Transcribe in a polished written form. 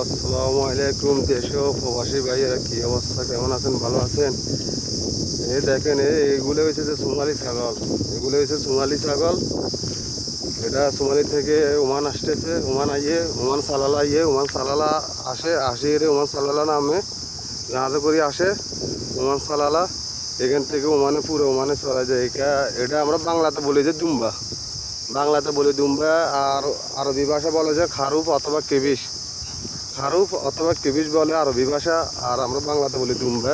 আসসালামু আলাইকুম। দেশ ও প্রবাসী ভাইয়েরা কি অবস্থা, কেমন আছেন? ভালো আছেন? এই দেখেন, এইগুলো হয়েছে যে সোনালি ছাগল। এগুলো হয়েছে সোনালি ছাগল। এটা সোমালি থেকে ওমান আসতেছে। ওমান আইয়ে ওমান সালালা আইয়ে ওমান সালালা আসে রে ওমান সালালা নামে জাহাজে করে আসে ওমান সালালা। এখান থেকে ওমানে পুরো ওমানে চলা যায়। এটা আমরা বাংলাতে বলি যে দুম্বা। বাংলাতে বলি দুম্বা, আর আরবি ভাষা বলে যে খারুফ অথবা কেবিস। খারুফ অথবা কেবিস বলে আরবি ভাষা, আর আমরা বাংলাতে বলি দুম্বা।